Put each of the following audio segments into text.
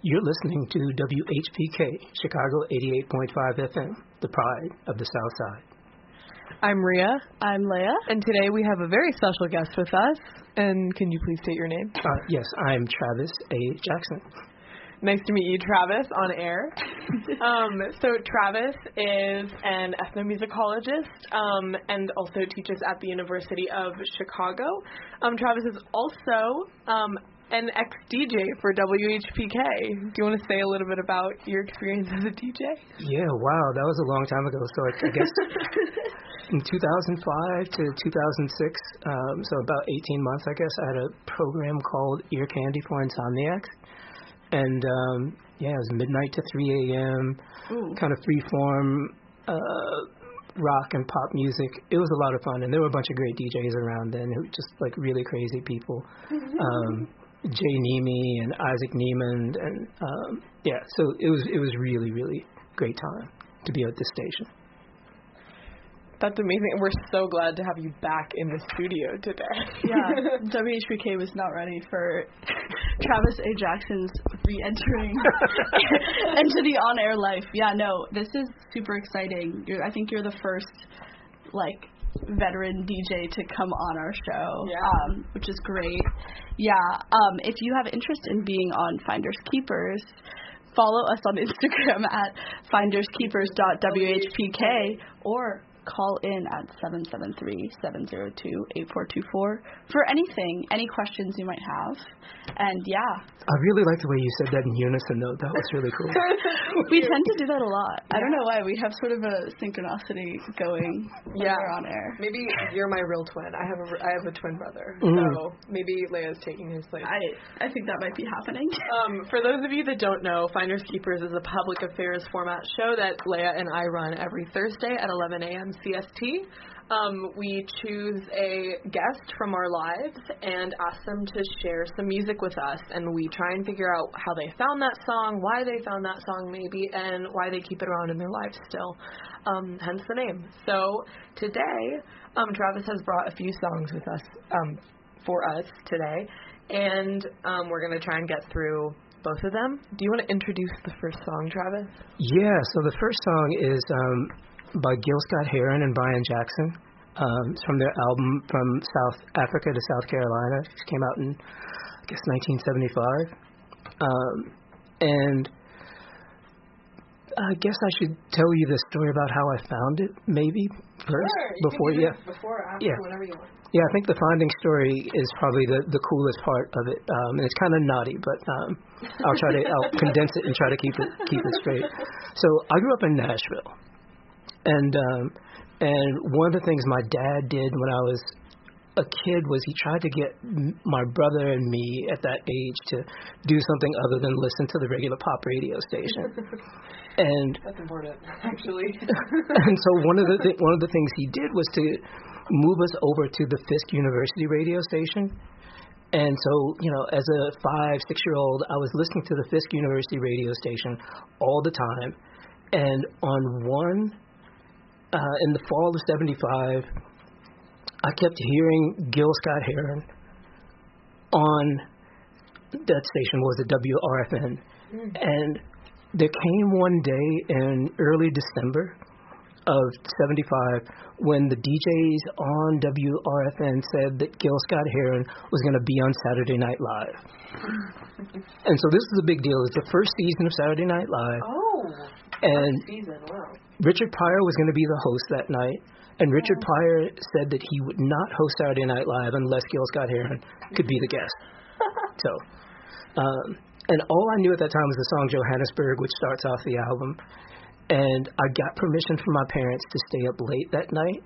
You're listening to WHPK, Chicago 88.5 FM, the pride of the South Side. I'm Rhea. I'm Leah. And today we have a very special guest with us. And can you please state your name? Yes, I'm Travis A. Jackson. Nice to meet you, Travis, on air. So Travis is an ethnomusicologist and also teaches at the University of Chicago. Travis is also an ex-DJ for WHPK. Do you want to say a little bit about your experience as a DJ? Yeah, wow, that was a long time ago. So I guess in 2005 to 2006, so about 18 months, I guess, I had a program called Ear Candy for Insomniacs. And, it was midnight to 3 a.m., kind of free-form rock and pop music. It was a lot of fun, and there were a bunch of great DJs around then who just, like, really crazy people. Jay Nemi and Isaac Niemand, and, so it was really, really great time to be at this station. That's amazing. We're so glad to have you back in the studio today. Yeah, WHPK was not ready for Travis A. Jackson's re-entering into the on-air life. Yeah, no, this is super exciting. I think you're the first, veteran DJ to come on our show, which is great. Yeah, if you have interest in being on Finders Keepers, follow us on Instagram at finderskeepers.whpk or call in at 773-702-8424 for any questions you might have. And I really like the way you said that in unison, though. That was really cool. We tend to do that a lot. I don't know why. We have sort of a synchronicity going when we're on air. Maybe you're my real twin. I have a twin brother. So maybe Leia's taking his place. I think that might be happening. For those of you that don't know, Finders Keepers is a public affairs format show that Leia and I run every Thursday at 11 a.m. CST. We choose a guest from our lives and ask them to share some music with us, and we try and figure out how they found that song, why they found that song maybe, and why they keep it around in their lives still, hence the name. So today, Travis has brought a few songs with us, for us today, and we're going to try and get through both of them. Do you want to introduce the first song, Travis? Yeah, so the first song is by Gill Scott Heron and Brian Jackson. It's from their album From South Africa to South Carolina. It came out in, 1975. And I guess I should tell you the story about how I found it, maybe, first. Sure, before or after, whatever you want. Yeah, I think the finding story is probably the coolest part of it. And it's kind of naughty, but I'll condense it and try to keep it straight. So I grew up in Nashville. And one of the things my dad did when I was a kid was he tried to get my brother and me at that age to do something other than listen to the regular pop radio station. And that's important, actually. And so one of the things he did was to move us over to the Fisk University radio station. And so, as a 5-6-year-old, I was listening to the Fisk University radio station all the time. And in the fall of 75, I kept hearing Gill Scott Heron on that station, was it WRFN. And there came one day in early December of 75 when the DJs on WRFN said that Gill Scott Heron was going to be on Saturday Night Live. And so this is a big deal. It's the first season of Saturday Night Live. Oh, and first season, wow. Richard Pryor was going to be the host that night, and Richard Pryor said that he would not host Saturday Night Live unless Gill Scott Heron could be the guest. So, and all I knew at that time was the song Johannesburg, which starts off the album. And I got permission from my parents to stay up late that night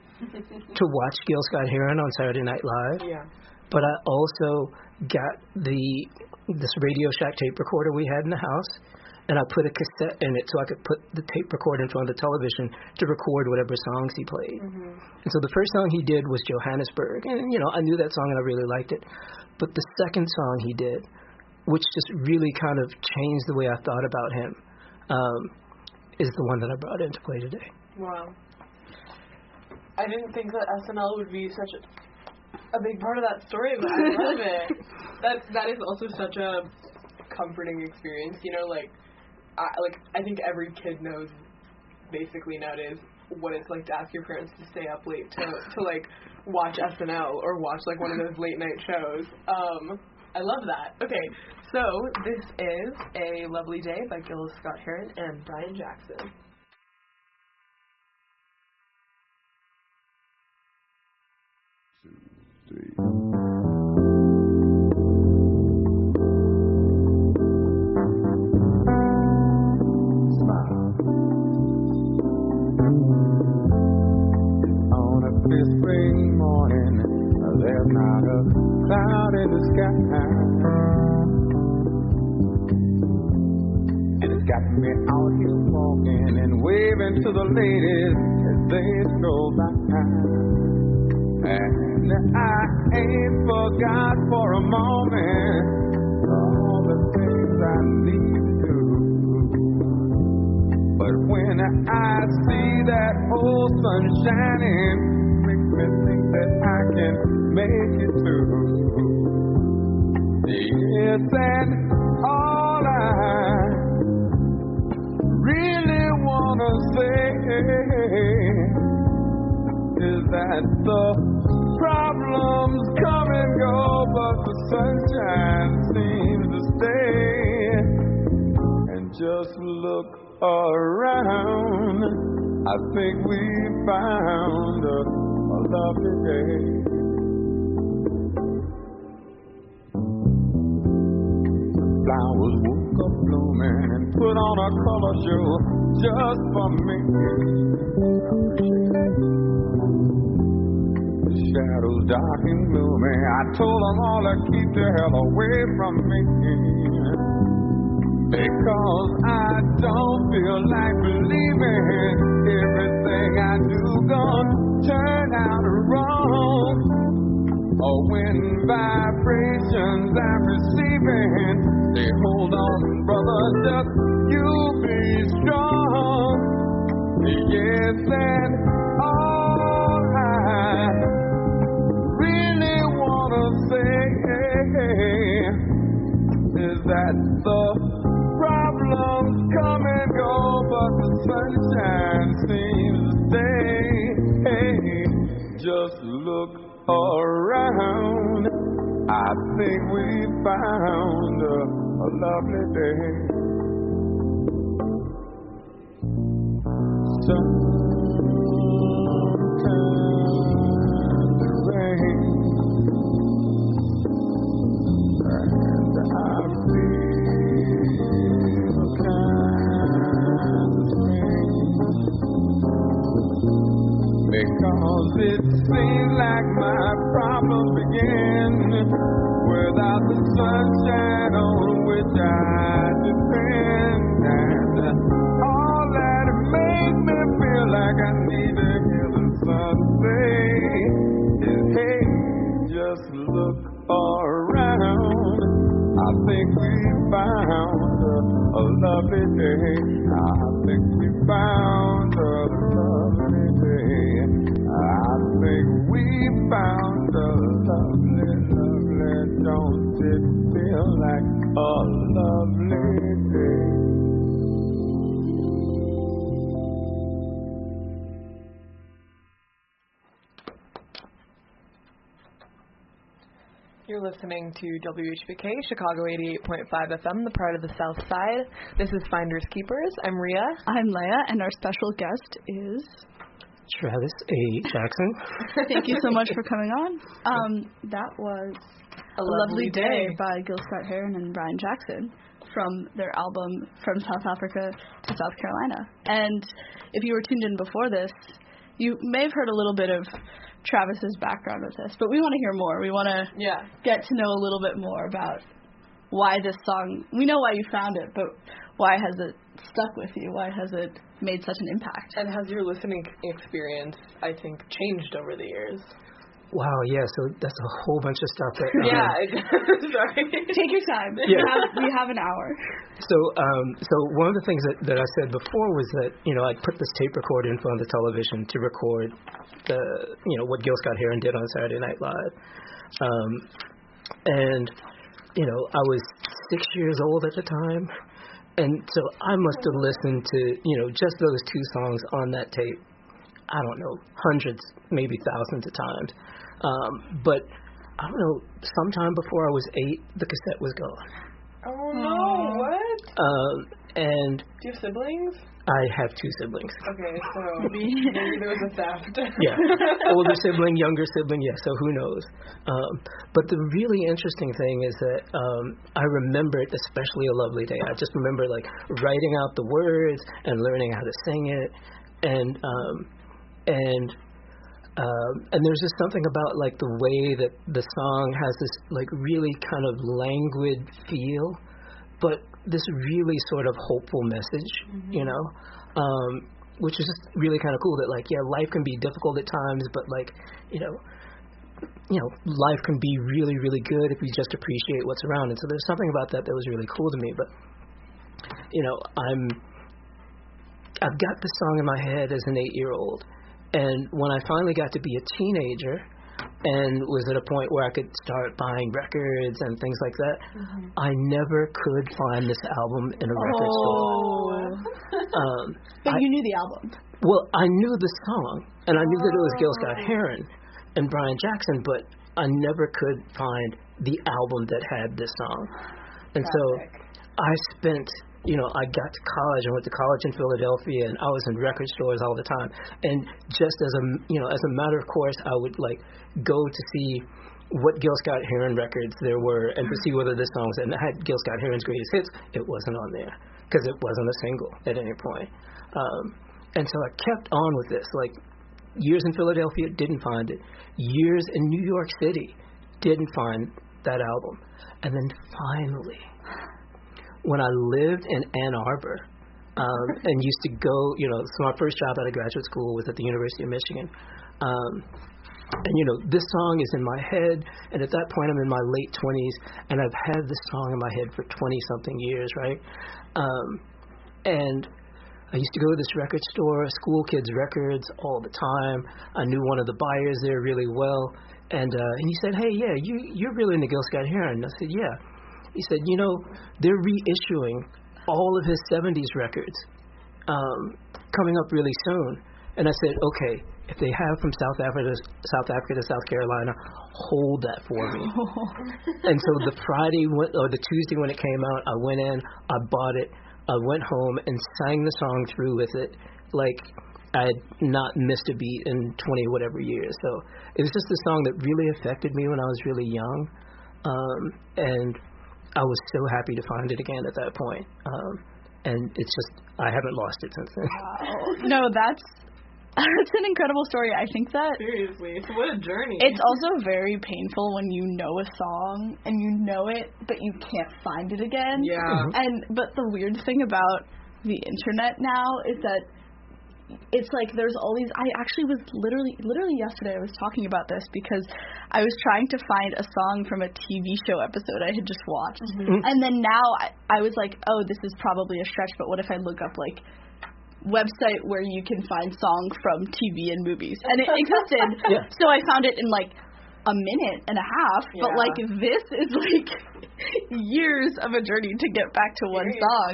to watch Gill Scott Heron on Saturday Night Live. Yeah. But I also got this Radio Shack tape recorder we had in the house, and I put a cassette in it so I could put the tape recorder in front of the television to record whatever songs he played. And so the first song he did was Johannesburg. And, I knew that song and I really liked it. But the second song he did, which just really kind of changed the way I thought about him, is the one that I brought in to play today. Wow. I didn't think that SNL would be such a big part of that story, but I love it. That is also such a comforting experience. You know, I think every kid knows basically nowadays what it's like to ask your parents to stay up late to like watch SNL or watch like one of those late night shows. I love that. Okay, so this is A Lovely Day by Gill Scott Heron and Brian Jackson. Spring morning, there's not a cloud in the sky, and it's got me out here walking and waving to the ladies as they stroll by, and I ain't forgot for a moment all the things I need to do, but when I see that whole sun shining, think that I can make it through. Yes, and all I really wanna say is that the problems come and go, but the sunshine seems to stay. And just look around, I think we found a lovely day. Flowers woke up blooming and put on a color show just for me. The shadows dark and gloomy, I told them all to keep the hell away from me, because I don't feel like believing everything I do gonna turn out wrong. Or when vibrations I'm receiving, they hold on, brother, just you be strong. Yes, and all I really wanna say is that the problems come and go, but the sunshine seems to stay. Hey, just look around, I think we found a lovely day. Sometimes it rains, and I feel kind of strange, because it seems like my problems begin without the sunshine on which I depend, and all that makes me feel like I need to hear the sun say is, hey, just look around, I think we found a lovely day. I think we found a lovely day. I think we found a lovely, lovely, don't it feel like a lovely day? You're listening to WHPK, Chicago 88.5 FM, the part of the South Side. This is Finders Keepers. I'm Rhea. I'm Leia, and our special guest is Travis A. Jackson. Thank you so much for coming on. That was A Lovely Day by Gill Scott Heron and Brian Jackson from their album From South Africa to South Carolina. And if you were tuned in before this, you may have heard a little bit of Travis's background with this, but we want to hear more. We want to get to know a little bit more about why this song, we know why you found it, but why has it stuck with you? Why has it made such an impact? And has your listening experience, I think, changed over the years? Wow, yeah, so that's a whole bunch of stuff. That, sorry. Take your time. Yeah. We have an hour. So one of the things that I said before was that, I put this tape recorder in front of the television to record what Gill Scott Heron did on Saturday Night Live. And I was 6 years old at the time. And so I must have listened to, just those 2 songs on that tape, I don't know, hundreds, maybe thousands of times. But I don't know, sometime before I was 8, the cassette was gone. Oh, no, what? And do you have siblings? I have 2 siblings. Okay, so maybe there was a theft. Yeah, older sibling, younger sibling, yeah, so who knows. But the really interesting thing is that I remembered, especially A Lovely Day, I just remember like writing out the words and learning how to sing it. And there's just something about like the way that the song has this like really kind of languid feel, but this really sort of hopeful message, which is just really kind of cool that like, yeah, life can be difficult at times, but like, life can be really, really good if we just appreciate what's around. And so there's something about that was really cool to me. But, I've got the song in my head as an 8-year-old. And when I finally got to be a teenager and was at a point where I could start buying records and things like that, I never could find this album in a record store. But you knew the album. Well, I knew the song, and I knew that it was Gill Scott Heron and Brian Jackson, but I never could find the album that had this song. And so I spent... I got to college. I went to college in Philadelphia, and I was in record stores all the time. And just as a matter of course, I would like go to see what Gill Scott Heron records there were, and to see whether this song was. And I had Gill Scott Heron's greatest hits. It wasn't on there because it wasn't a single at any point. And so I kept on with this. Like years in Philadelphia, didn't find it. Years in New York City, didn't find that album. And then finally, when I lived in Ann Arbor and used to go, so my first job out of graduate school was at the University of Michigan. And, this song is in my head, and at that point I'm in my late 20s, and I've had this song in my head for 20-something years, right? And I used to go to this record store, School Kids Records, all the time. I knew one of the buyers there really well, and he said, hey, yeah, you're really into Gill Scott Heron. I said, yeah. He said, they're reissuing all of his 70s records coming up really soon. And I said, okay, if they have from South Africa to South Carolina, hold that for me. And so the the Tuesday when it came out, I went in, I bought it, I went home and sang the song through with it like I had not missed a beat in 20 whatever years. So it was just a song that really affected me when I was really young. And I was so happy to find it again at that point. And it's just, I haven't lost it since then. Wow. No, that's an incredible story. I think that... Seriously, what a journey. It's also very painful when you know a song and you know it, but you can't find it again. Yeah. But the weird thing about the internet now is that it's like there's all these... I actually was literally yesterday I was talking about this because I was trying to find a song from a TV show episode I had just watched. And then now I was like, oh, this is probably a stretch, but what if I look up like website where you can find songs from TV and movies? And it existed. Yeah. So I found it in like a minute and a half, but like this is like years of a journey to get back to one song.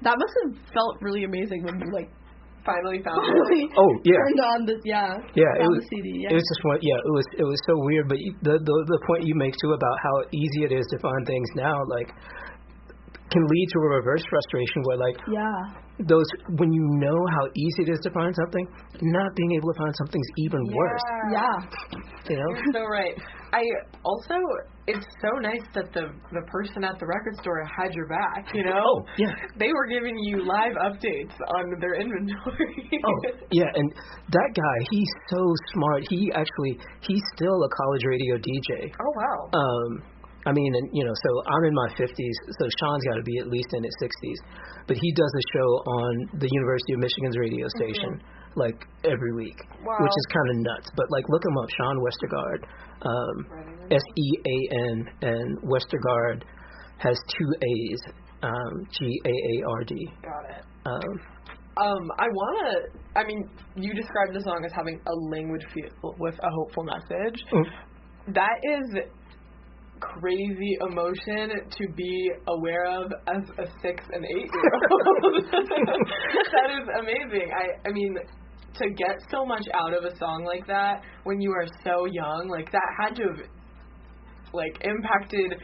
That must have felt really amazing when you like finally found it. Oh yeah. Turned on this, it was the CD. It was just one. Yeah, it was so weird. But the point you make too about how easy it is to find things now, like, can lead to a reverse frustration where like those when you know how easy it is to find something, not being able to find something's even worse. You're so right. It's so nice that the person at the record store had your back, Oh, yeah. They were giving you live updates on their inventory. Oh, yeah, and that guy, he's so smart. He's still a college radio DJ. Oh, wow. I mean, and so I'm in my 50s, so Sean's got to be at least in his 60s. But he does a show on the University of Michigan's radio station, like, every week, which is kind of nuts. But, like, look him up, Sean Westergaard, S-E-A-N, and Westergaard has 2 A's, G-A-A-R-D. Got it. You described the song as having a languid feel with a hopeful message. That is crazy emotion to be aware of as a 6 and 8-year-old. That is amazing. I mean, to get so much out of a song like that when you are so young, like, that had to have, like, impacted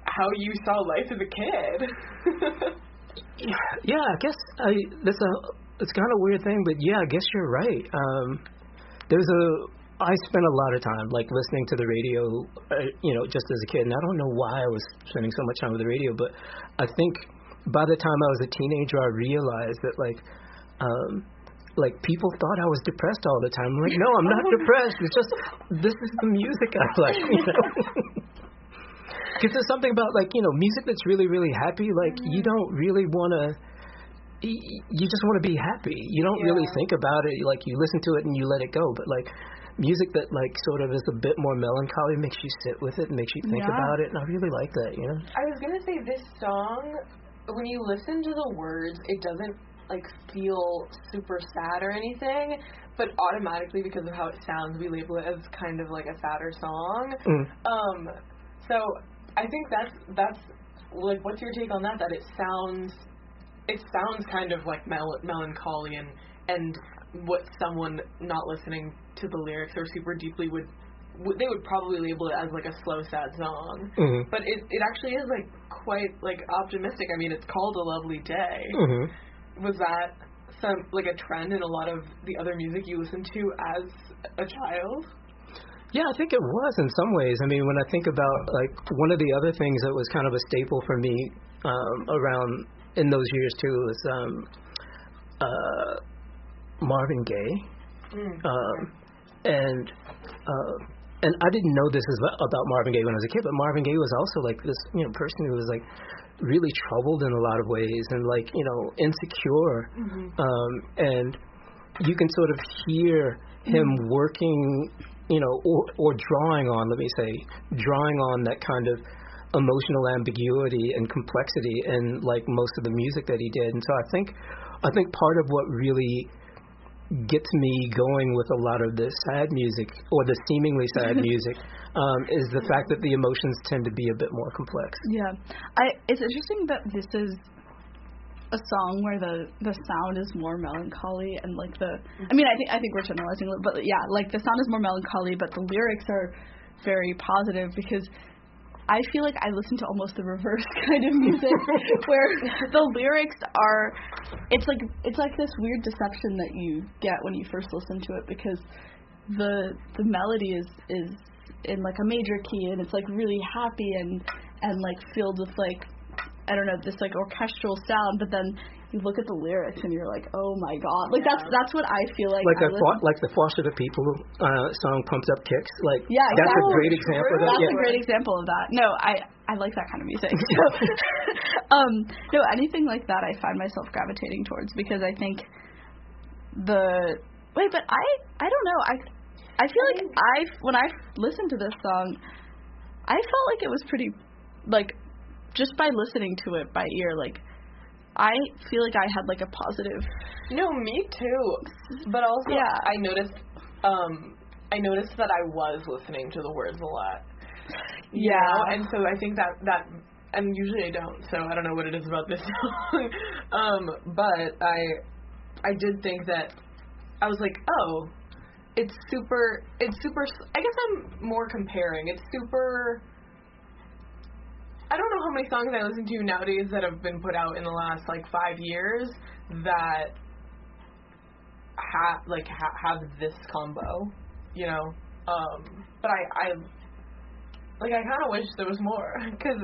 how you saw life as a kid. Yeah, I guess it's kind of a weird thing, but yeah, I guess you're right. I spent a lot of time, like, listening to the radio, just as a kid, and I don't know why I was spending so much time with the radio, but I think by the time I was a teenager, I realized that, like people thought I was depressed all the time. I'm like, no, I'm not depressed. It's just, this is the music I like, Because there's something about, like, music that's really, really happy, like, you don't really want to, you just want to be happy. You don't really think about it. Like, you listen to it and you let it go. But, like, music that, like, sort of is a bit more melancholy makes you sit with it and makes you think about it. And I really like that, I was going to say, this song, when you listen to the words, it doesn't, like, feel super sad or anything, but automatically, because of how it sounds, we label it as kind of like a sadder song. So I think that's like, what's your take on that? That it sounds kind of like melancholy and what someone not listening to the lyrics or super deeply they would probably label it as like a slow, sad song. But it actually is, like, quite, like, optimistic. I mean, it's called A Lovely Day. Was that like a trend in a lot of the other music you listened to as a child? Yeah, I think it was in some ways. I mean, when I think about, like, one of the other things that was kind of a staple for me around in those years too was Marvin Gaye. And I didn't know this about Marvin Gaye when I was a kid, but Marvin Gaye was also, like, this, person who was, like, really troubled in a lot of ways and, like, insecure. And you can sort of hear him working, or drawing on that kind of emotional ambiguity and complexity in, like, most of the music that he did. And so I think part of what really gets me going with a lot of the sad music, or the seemingly sad music, is the fact that the emotions tend to be a bit more complex. Yeah. It's interesting that this is a song where the sound is more melancholy and, like, I think we're generalizing a little, but yeah, like, the sound is more melancholy, but the lyrics are very positive, because I feel like I listen to almost the reverse kind of music where the lyrics are, it's like this weird deception that you get when you first listen to it, because the melody is in, like, a major key, and it's, like, really happy and like filled with, like, I don't know, this, like, orchestral sound, but then you look at the lyrics and you're like, oh my god, like, that's what I feel like. Like the Foster the People song, Pumped Up Kicks, like, exactly. That's a great example of that. That's a great example of that. No, I like that kind of music. So, no, anything like that I find myself gravitating towards, because I think but I don't know, I feel like when I listened to this song, I felt like it was pretty, like, just by listening to it by ear, like, I feel like I had, like, a positive. No, me too. But also, I noticed that I was listening to the words a lot. Yeah. And so I think that, and usually I don't, so I don't know what it is about this song. But I did think that, I was like, oh, it's super, I guess I'm more comparing. It's super, I don't know how many songs I listen to nowadays that have been put out in the last, like, 5 years that have this combo, but I kind of wish there was more, because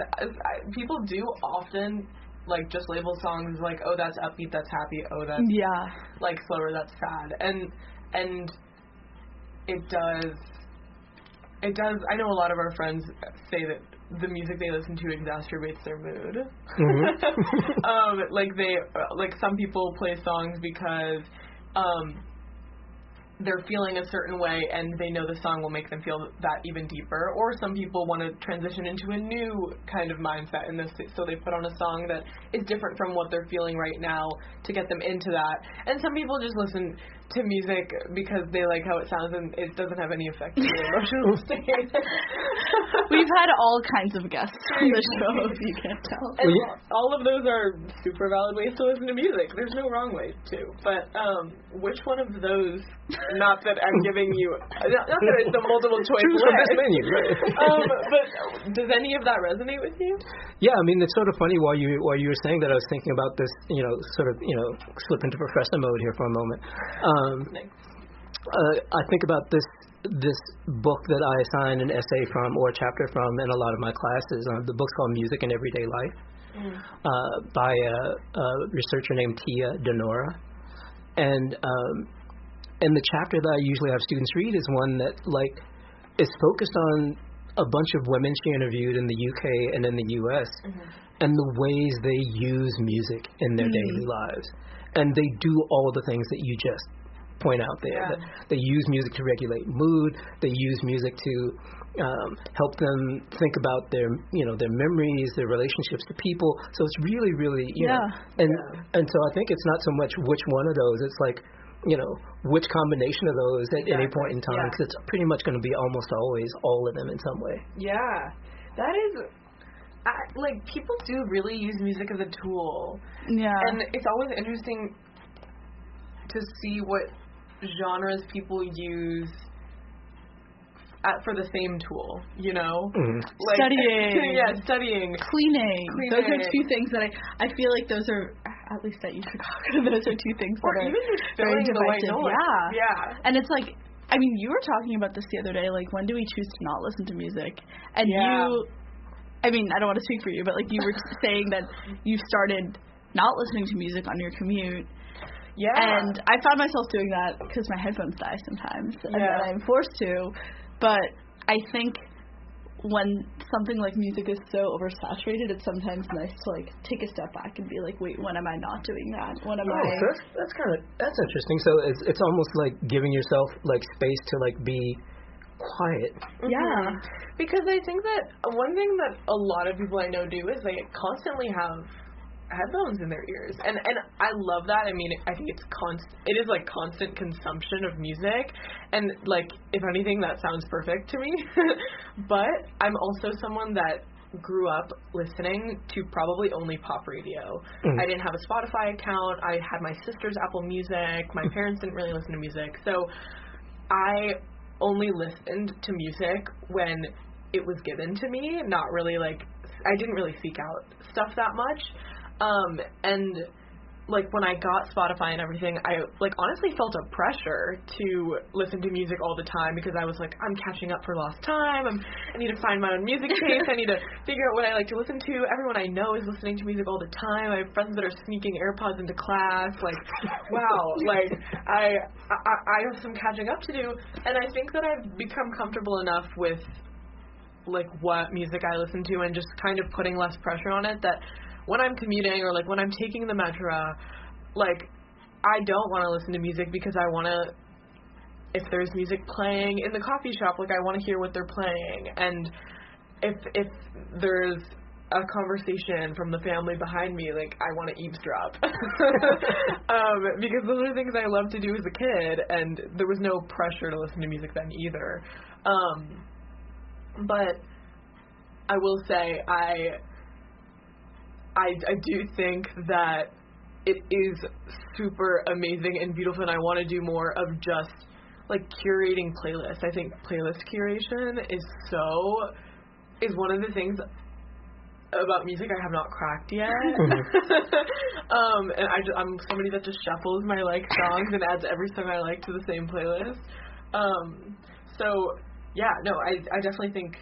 people do often, like, just label songs like, oh, that's upbeat, that's happy, oh, that's like, slower, that's sad, and it does, I know a lot of our friends say that the music they listen to exacerbates their mood. Like, some people play songs because they're feeling a certain way and they know the song will make them feel that even deeper, or some people want to transition into a new kind of mindset in this, so they put on a song that is different from what they're feeling right now to get them into that. And some people just listen to music because they like how it sounds and it doesn't have any effect on your emotional state. We've had all kinds of guests on the show, if you can't tell. And all of those are super valid ways to listen to music. There's no wrong way to. But which one of those, not that I'm giving you, not that it's a multiple choice choose from this menu, right? but does any of that resonate with you? Yeah, I mean, it's sort of funny while you were saying that, I was thinking about this, sort of, slip into professor mode here for a moment. I think about this book that I assign an essay from or a chapter from in a lot of my classes. The book's called Music in Everyday Life by a researcher named Tia Denora. And the chapter that I usually have students read is one that is focused on a bunch of women she interviewed in the UK and in the US and the ways they use music in their daily lives. And they do all the things that you just point out there. Yeah. They use music to regulate mood. They use music to help them think about their memories, their relationships to people. So it's really, really, and so I think it's not so much which one of those. It's like, which combination of those at any point in time, because it's pretty much going to be almost always all of them in some way. Yeah, that is, people do really use music as a tool. Yeah. And it's always interesting to see what genres people use for the same tool, Studying. Studying. Cleaning. Those are two things that I feel like those are, at least at Chicago, those are two things that are even just very filling the white divisive. noise. Yeah. And it's like, I mean, you were talking about this the other day, when do we choose to not listen to music? And you, I mean, I don't want to speak for you, but you were saying that you started not listening to music on your commute. Yeah. And I found myself doing that because my headphones die sometimes, and then I'm forced to. But I think when something like music is so oversaturated, it's sometimes nice to take a step back and be like, wait, when am I not doing that? When am I? So that's interesting. So it's almost like giving yourself space to be quiet. Yeah. Because I think that one thing that a lot of people I know do is they constantly have headphones in their ears, and I love that. I mean, I think it is constant consumption of music, and if anything, that sounds perfect to me. But I'm also someone that grew up listening to probably only pop radio. I didn't have a Spotify account. I had my sister's Apple Music. My parents didn't really listen to music, so I only listened to music when it was given to me. Not really I didn't really seek out stuff that much. And when I got Spotify and everything, I honestly felt a pressure to listen to music all the time because I was I'm catching up for lost time. I need to find my own music taste. I need to figure out what I like to listen to. Everyone I know is listening to music all the time. I have friends that are sneaking AirPods into class. Wow. I have some catching up to do. And I think that I've become comfortable enough with what music I listen to and just kind of putting less pressure on it that when I'm commuting or when I'm taking the metro, I don't want to listen to music because I want to, if there's music playing in the coffee shop, I want to hear what they're playing. And if there's a conversation from the family behind me, I want to eavesdrop. Because those are things I loved to do as a kid, and there was no pressure to listen to music then either. But I will say I do think that it is super amazing and beautiful, and I want to do more of just curating playlists. I think playlist curation is one of the things about music I have not cracked yet. And I'm somebody that just shuffles my songs and adds every song I like to the same playlist. So yeah, no, I definitely think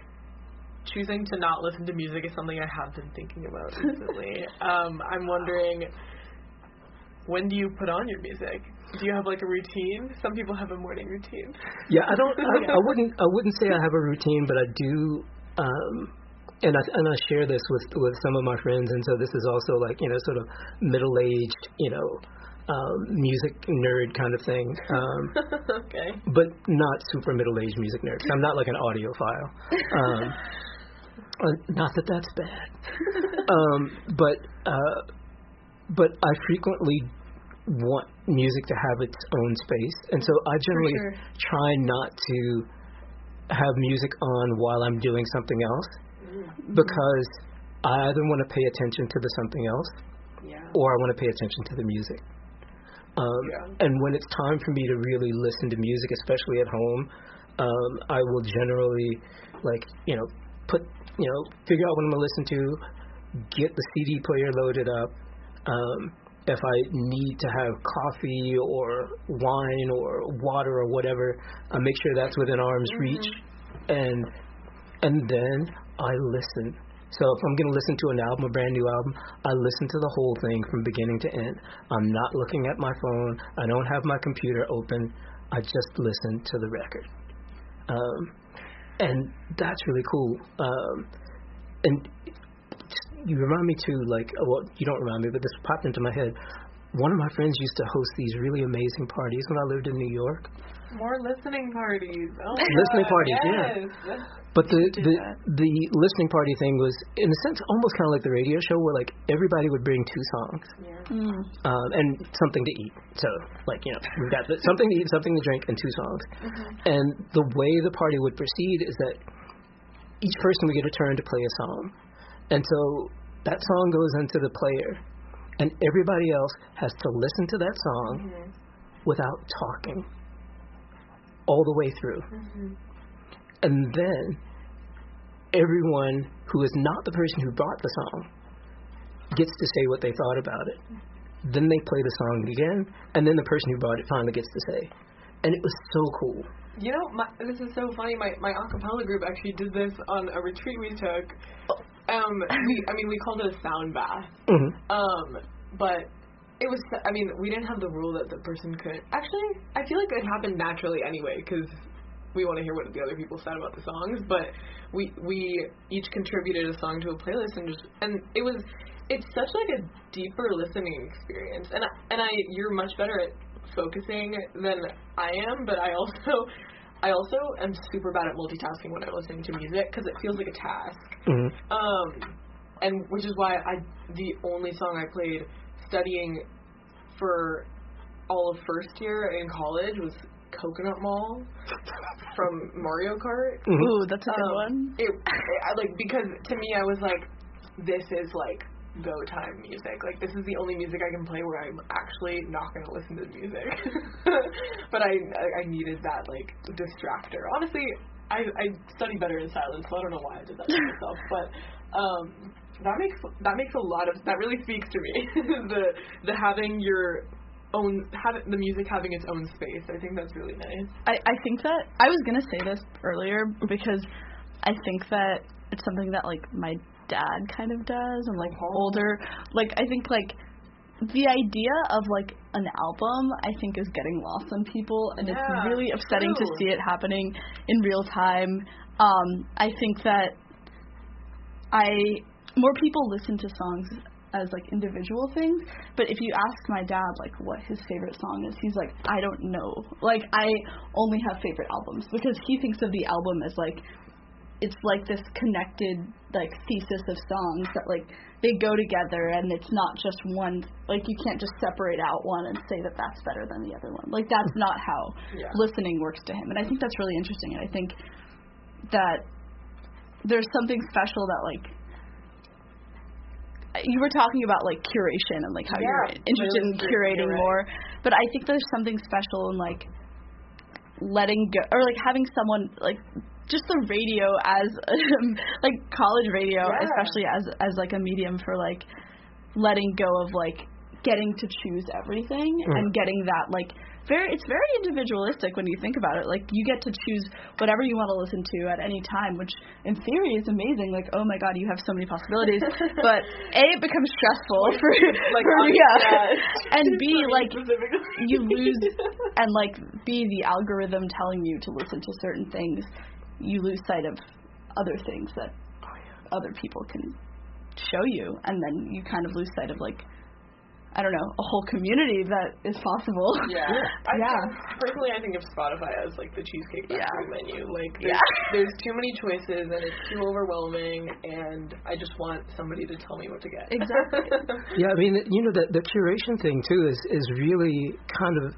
choosing to not listen to music is something I have been thinking about recently. I'm wondering, when do you put on your music? Do you have a routine? Some people have a morning routine. Yeah, I wouldn't say I have a routine, but I do, and I share this with some of my friends, and so this is also sort of middle-aged, music nerd kind of thing. Okay. But not super middle-aged music nerd. I'm not an audiophile. Not that that's bad. But I frequently want music to have its own space. And so I generally try not to have music on while I'm doing something else, because I either want to pay attention to the something else or I want to pay attention to the music. And when it's time for me to really listen to music, especially at home, I will generally figure out what I'm going to listen to, get the CD player loaded up. If I need to have coffee or wine or water or whatever, I make sure that's within arm's reach, and then I listen. So if I'm going to listen to an album, a brand new album, I listen to the whole thing from beginning to end. I'm not looking at my phone. I don't have my computer open. I just listen to the record. And that's really cool. And you remind me too, you don't remind me, but this popped into my head. One of my friends used to host these really amazing parties when I lived in New York. More listening parties. Oh, listening parties, yes. But the listening party thing was, in a sense, almost kind of like the radio show, where everybody would bring 2 songs and something to eat. So we've got something to eat, something to drink, and 2 songs. And the way the party would proceed is that each person would get a turn to play a song, and so that song goes into the player, and everybody else has to listen to that song without talking all the way through. And then everyone who is not the person who brought the song gets to say what they thought about it. Then they play the song again, and then the person who brought it finally gets to say. And it was so cool. You know, this is so funny. My acapella group actually did this on a retreat we took. We called it a sound bath. But it was, we didn't have the rule that the person could. Actually, I feel like it happened naturally anyway, because we want to hear what the other people said about the songs. But we each contributed a song to a playlist, and it's such a deeper listening experience. And you're much better at focusing than I am, but I also am super bad at multitasking when I'm listening to music, because it feels like a task. And which is why the only song I played studying for all of first year in college was Coconut Mall from Mario Kart. Ooh, that's a good one. Because to me I was like, this is go time music. This is the only music I can play where I'm actually not going to listen to the music. But I needed that distractor. Honestly, I study better in silence, so I don't know why I did that to myself. But that makes a lot of, that really speaks to me. the having your own, the music having its own space. I think that's really nice. I think that I was gonna say this earlier because I think that it's something that my dad kind of does, and older, I think the idea of an album, I think, is getting lost on people, and it's really upsetting to see it happening in real time. I think that more people listen to songs as individual things, but if you ask my dad what his favorite song is, he's I don't know. I only have favorite albums, because he thinks of the album as it's this connected thesis of songs that they go together, and it's not just one, you can't just separate out one and say that that's better than the other one. That's not how listening works to him. And I think that's really interesting, and I think that there's something special that you were talking about curation and how you're interested in curating more, but I think there's something special in letting go, or having someone just the radio as college radio, especially as a medium for letting go of getting to choose everything and getting that it's very individualistic when you think about it. You get to choose whatever you want to listen to at any time, which in theory is amazing. Oh my God, you have so many possibilities. But A, it becomes stressful for and B, you lose, and B, the algorithm telling you to listen to certain things, you lose sight of other things that other people can show you, and then you kind of lose sight of I don't know, a whole community that is possible. Yeah. Personally, I think of Spotify as like the Cheesecake Factory menu. Like, there's too many choices and it's too overwhelming, and I just want somebody to tell me what to get. Exactly. Yeah, I mean, you know, the curation thing too is really kind of.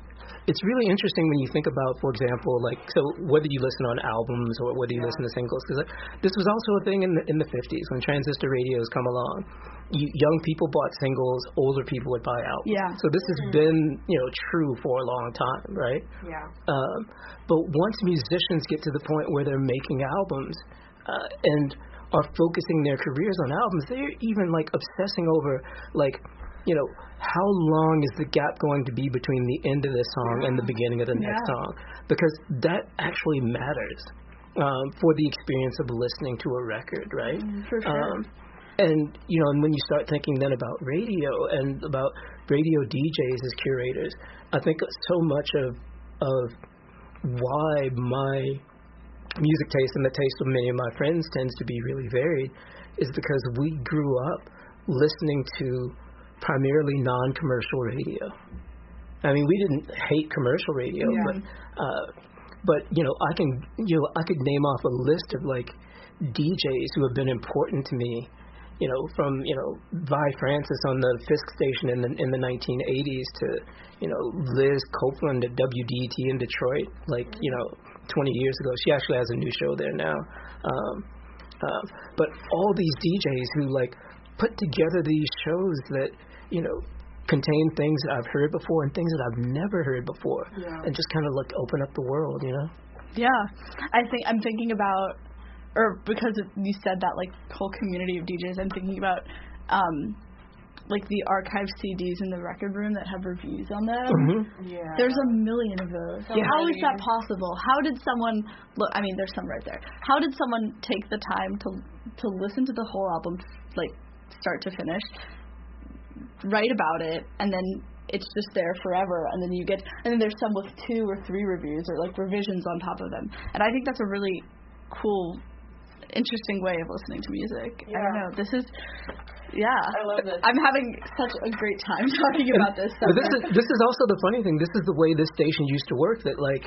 It's really interesting when you think about, for example, like, so whether you listen on albums or whether you listen to singles, because this was also a thing in the 50s when transistor radios come along. Young people bought singles, older people would buy albums. Yeah. So this has been, you know, true for a long time, right? Yeah. But once musicians get to the point where they're making albums and are focusing their careers on albums, they're even like obsessing over like, you know, how long is the gap going to be between the end of this song and the beginning of the next song? Because that actually matters for the experience of listening to a record, right? For sure. And, you know, and when you start thinking then about radio and about radio DJs as curators, I think so much of why my music taste and the taste of many of my friends tends to be really varied is because we grew up listening to primarily non-commercial radio. I mean, we didn't hate commercial radio, but you know, I could name off a list of like DJs who have been important to me. You know, from Vi Francis on the Fisk station in the 1980s to Liz Copeland at WDET in Detroit, like 20 years ago. She actually has a new show there now. But all these DJs who like put together these shows that contain things that I've heard before and things that I've never heard before, and just kind of like open up the world, Yeah, I'm thinking about, or because you said that like whole community of DJs, I'm thinking about like the archive CDs in the record room that have reviews on them. Mm-hmm. Yeah. There's a million of those. So How many. is that possible? How did someone look? I mean, there's some right there. How did someone take the time to listen to the whole album, like start to finish, write about it, and then it's just there forever, and then there's some with 2 or 3 reviews or like revisions on top of them. And I think that's a really cool, interesting way of listening to music. Yeah. I don't know. This is, I love this. I'm having such a great time talking about this. But this is also the funny thing. This is the way this station used to work. That like,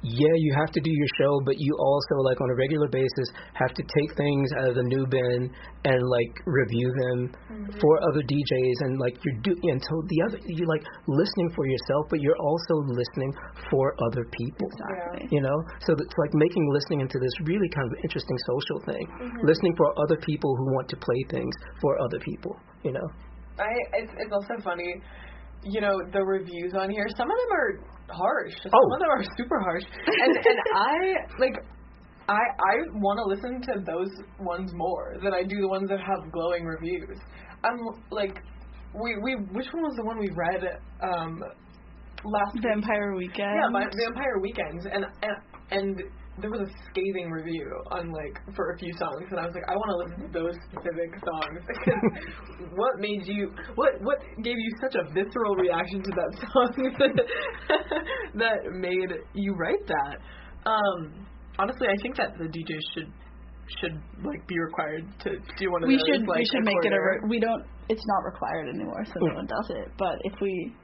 you have to do your show, but you also like on a regular basis have to take things out of the new bin and like review them for other DJs, and like you're like listening for yourself, but you're also listening for other people. Exactly. So it's like making listening into this really kind of interesting social thing. Listening for other people who want to play things for other people. It's also funny. The reviews on here, some of them are harsh. Some of them are super harsh. And I want to listen to those ones more than I do the ones that have glowing reviews. I'm like, which one was the one we read last Vampire Weekend? Yeah, Vampire Weekends. And there was a scathing review on for a few songs, and I was like, I want to listen to those specific songs. Because what gave you such a visceral reaction to that song that made you write that? Honestly, I think that the DJs should be required to do one of those. We should make it it's not required anymore, so no one does it. But if we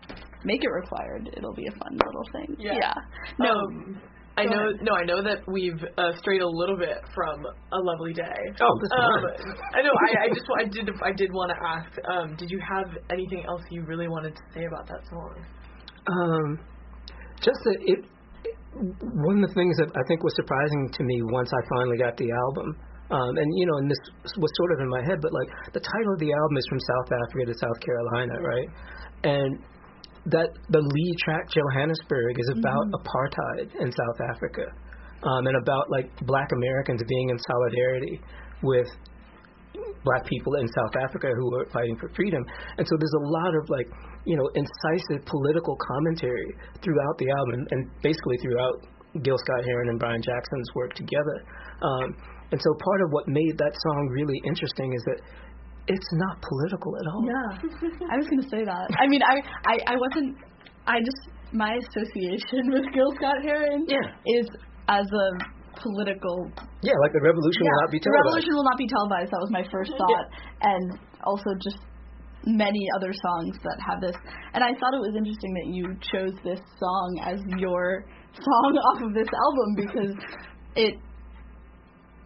make it required, it'll be a fun little thing. Yeah. No. I know that we've strayed a little bit from A Lovely Day. Oh, this is I know. I did want to ask. Did you have anything else you really wanted to say about that song? Just that one of the things that I think was surprising to me once I finally got the album, and this was sort of in my head, but like the title of the album is From South Africa to South Carolina, right? And that the lead track Johannesburg is about apartheid in South Africa, and about like Black Americans being in solidarity with Black people in South Africa who are fighting for freedom. And so there's a lot of incisive political commentary throughout the album, and basically throughout Gill Scott Heron and Brian Jackson's work together. And so part of what made that song really interesting is that it's not political at all. Yeah, I was going to say that. I mean, my association with Gill Scott Heron is as a political... Yeah, like the revolution will not be televised. The revolution will not be televised. That was my first thought. And also just many other songs that have this. And I thought it was interesting that you chose this song as your song off of this album, because it,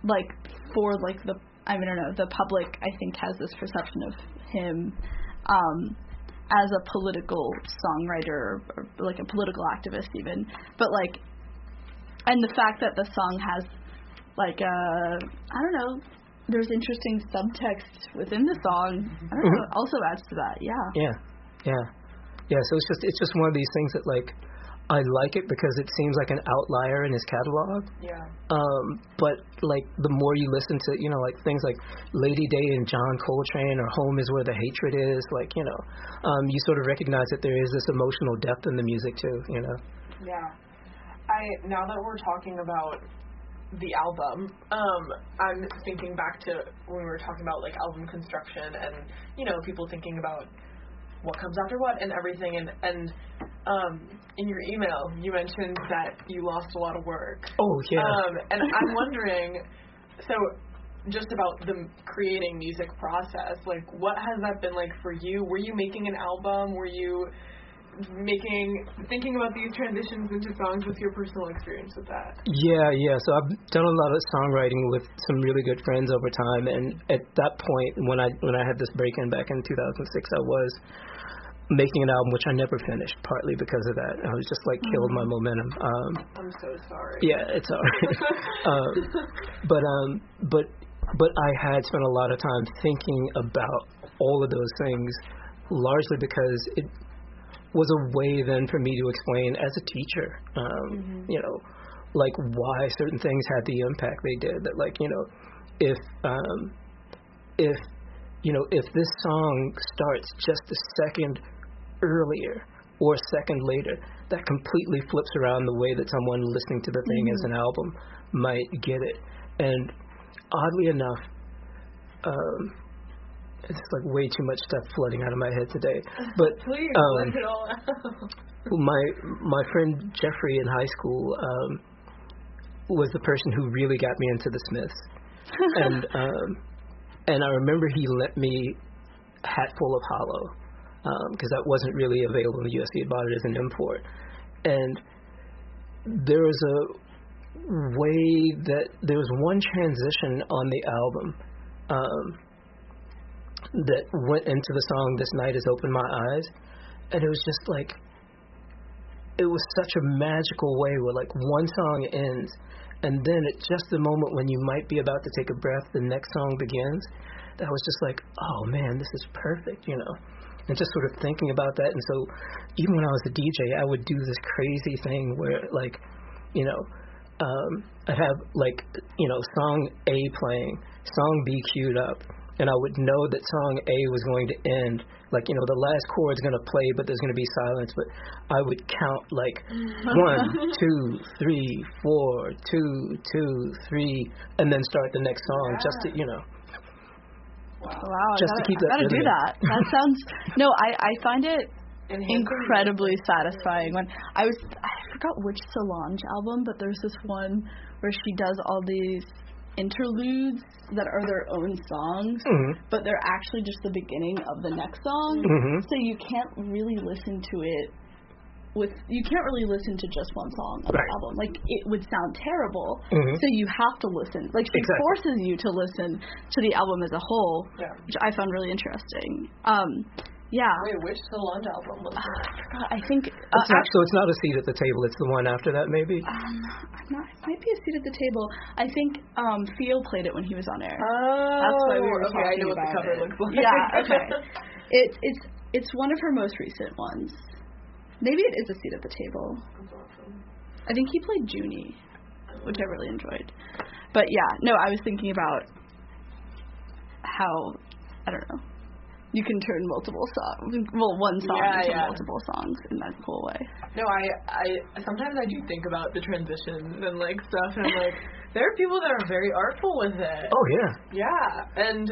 like, for, like, the, I don't know, the public, I think, has this perception of him as a political songwriter, or like a political activist even. But, like, and the fact that the song has, like, I don't know, there's interesting subtext within the song. I don't know, also adds to that. Yeah. So it's just one of these things that, like, I like it because it seems like an outlier in his catalog. Yeah. But, like, the more you listen to, you know, like, things like Lady Day and John Coltrane or Home is Where the Hatred Is, like, you know, you sort of recognize that there is this emotional depth in the music, too, you know? Yeah. Now that we're talking about the album, I'm thinking back to when we were talking about, like, album construction and, you know, people thinking about what comes after what and everything, and in your email you mentioned that you lost a lot of work. Oh, yeah. And I'm wondering, so just about the creating music process, like, what has that been like for you? Were you making an album? Were you thinking about these transitions into songs? With your personal experience with that? Yeah. So I've done a lot of songwriting with some really good friends over time, and at that point, when I had this break-in back in 2006, I was making an album which I never finished, partly because of that. I was just, like, killed my momentum. I'm so sorry. Yeah, it's all right. But I had spent a lot of time thinking about all of those things, largely because it was a way then for me to explain as a teacher, you know, like, why certain things had the impact they did. That, like, you know, if this song starts just a second earlier or a second later, that completely flips around the way that someone listening to the thing as an album might get it. And oddly enough, it's like way too much stuff flooding out of my head today. But please let it all out. My friend Jeffrey in high school was the person who really got me into the Smiths, and I remember he lent me Hatful of Hollow because that wasn't really available in the U.S. He had bought it as an import, and there was one transition on the album that went into the song This Night Has Opened My Eyes, and it was just like, it was such a magical way where, like, one song ends, and then at just the moment when you might be about to take a breath, the next song begins. That was just like, oh man, this is perfect, you know. And just sort of thinking about that. And so even when I was a DJ, I would do this crazy thing where, like, you know, I'd have, like, you know, song A playing, song B queued up, and I would know that song A was going to end, like, you know, the last chord's going to play, but there's going to be silence, but I would count, like, 1, 2, 3, 4, 2, 2, 3, and then start the next song, just to, you know. Wow, just to keep that. I gotta do that. That sounds, no, I find it incredibly satisfying. When I forgot which Solange album, but there's this one where she does all these interludes that are their own songs, but they're actually just the beginning of the next song. So you can't really listen to it you can't really listen to just one song on the album. Like, it would sound terrible. So you have to listen. Like, she forces you to listen to the album as a whole, which I found really interesting. Yeah. Wait, which Solange album was that? I forgot. I think so it's not A Seat at the Table. It's the one after that, maybe. It might be A Seat at the Table. I think Theo played it when he was on air. Oh, that's why we were talking I know about what the cover it. looks like. Yeah. Okay. It's one of her most recent ones. Maybe it is A Seat at the Table. That's awesome. I think he played Junie, which I really enjoyed. But yeah, no, I was thinking about how, I don't know, you can turn multiple songs, one song into multiple songs in that cool way. No, I sometimes I do think about the transitions and, like, stuff, and I'm like, there are people that are very artful with it. Oh yeah. Yeah, and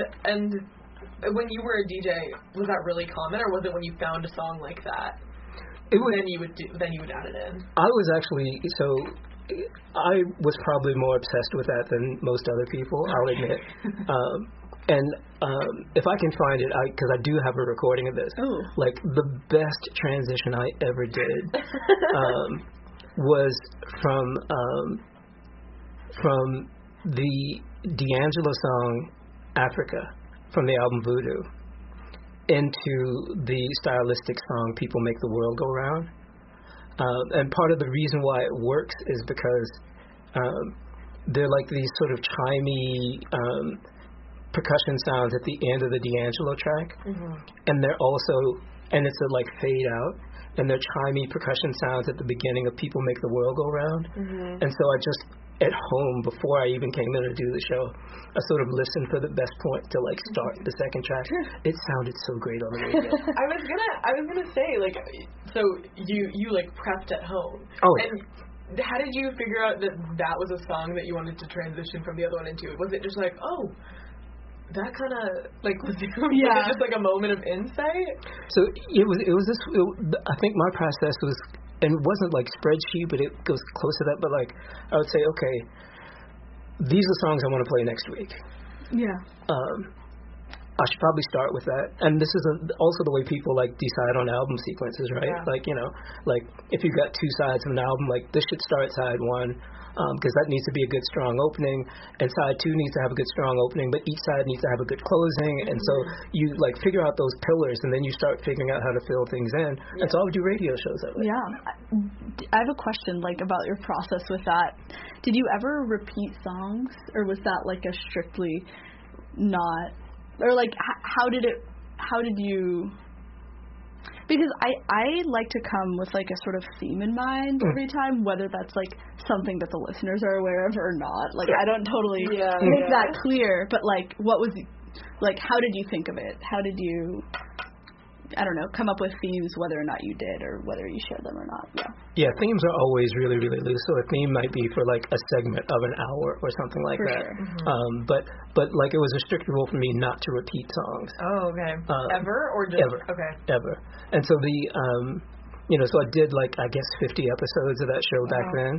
when you were a DJ, was that really common, or was it when you found a song like that? Then you would add it in. I was actually, I was probably more obsessed with that than most other people, I'll admit. And if I can find it, because I do have a recording of this, like the best transition I ever did was from the D'Angelo song Africa from the album Voodoo into the stylistic song People Make the World Go Round. And part of the reason why it works is because they're like these sort of chimey percussion sounds at the end of the D'Angelo track, and they're also, and it's a like fade out, and they're chimey percussion sounds at the beginning of People Make the World Go Round. And so I just, at home, before I even came in to do the show, I sort of listened for the best point to like start the second track. It sounded so great on the radio. I was gonna say, like, so you like prepped at home. Oh. And how did you figure out that was a song that you wanted to transition from the other one into? Was it just like, oh, that kind of like was it just like a moment of insight? So it was this. I think my process was. And it wasn't like spreadsheet, but it goes close to that. But like, I would say, okay, these are songs I want to play next week. Yeah. I should probably start with that. And this is also the way people like decide on album sequences, right? Yeah. Like, you know, like if you've got two sides of an album, like this should start side one, because that needs to be a good strong opening, and side two needs to have a good strong opening, but each side needs to have a good closing. And so you like figure out those pillars, and then you start figuring out how to fill things in. And so I would do radio shows that way. Yeah. I have a question like about your process with that. Did you ever repeat songs, or was that like a strictly not, or like how did you, because I like to come with like a sort of theme in mind every time, whether that's like something that the listeners are aware of or not. Like I don't totally make that clear, but like what was, like how did you think of it? How did you, I don't know, come up with themes, whether or not you did or whether you shared them or not? Yeah, themes are always really, really loose. So a theme might be for like a segment of an hour or something like for that. Sure. But like it was a strict rule for me not to repeat songs. Oh, okay. Ever or just ever? Okay. Ever. And so the you know, so I did like I guess 50 episodes of that show back then,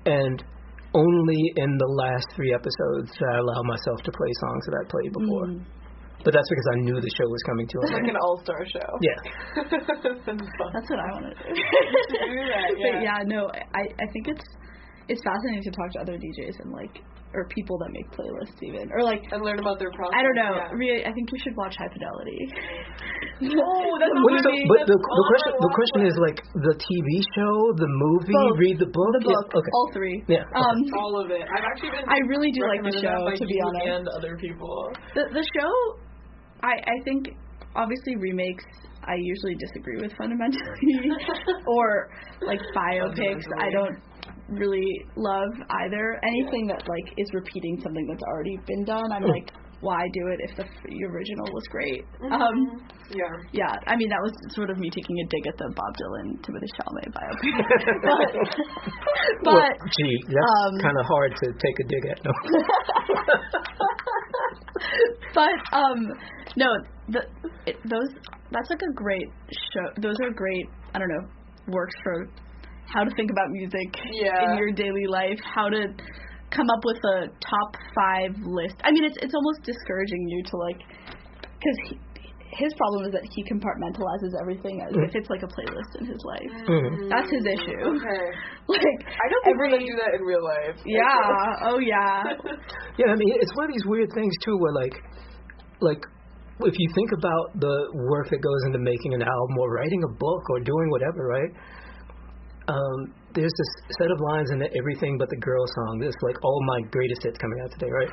and only in the last 3 episodes did I allow myself to play songs that I'd played before. But that's because I knew the show was coming to an end. Like an all-star show. Yeah. That's what I want to do. But yeah, no, I think it's fascinating to talk to other DJs and like, or people that make playlists even, or like, and learn about their process. I don't know. Yeah. I think you should watch High Fidelity. Oh, that's but the question is like the TV show, the movie, both. read the book. The book, okay. all 3. Yeah. All of it. I've actually been. I really do like the show, to be honest. And other people. The show, I think obviously remakes I usually disagree with fundamentally, or like biopics I don't really love either. Anything that like is repeating something that's already been done, I'm like, why do it if the original was great? Yeah. I mean, that was sort of me taking a dig at the Bob Dylan, Timothée Chalamet biopic. but well, gee, that's kind of hard to take a dig at. No. But no, that's like a great show. Those are great. I don't know, works for how to think about music in your daily life, how to come up with a top 5 list. I mean, it's almost discouraging you to like, because his problem is that he compartmentalizes everything as if it's like a playlist in his life. That's his issue. Okay. Like I don't think we're gonna do that in real life. Yeah. Oh yeah. Yeah. I mean, it's one of these weird things too, where like if you think about the work that goes into making an album or writing a book or doing whatever, right? There's this set of lines in the Everything But the Girl song. This like all my greatest hits coming out today, right?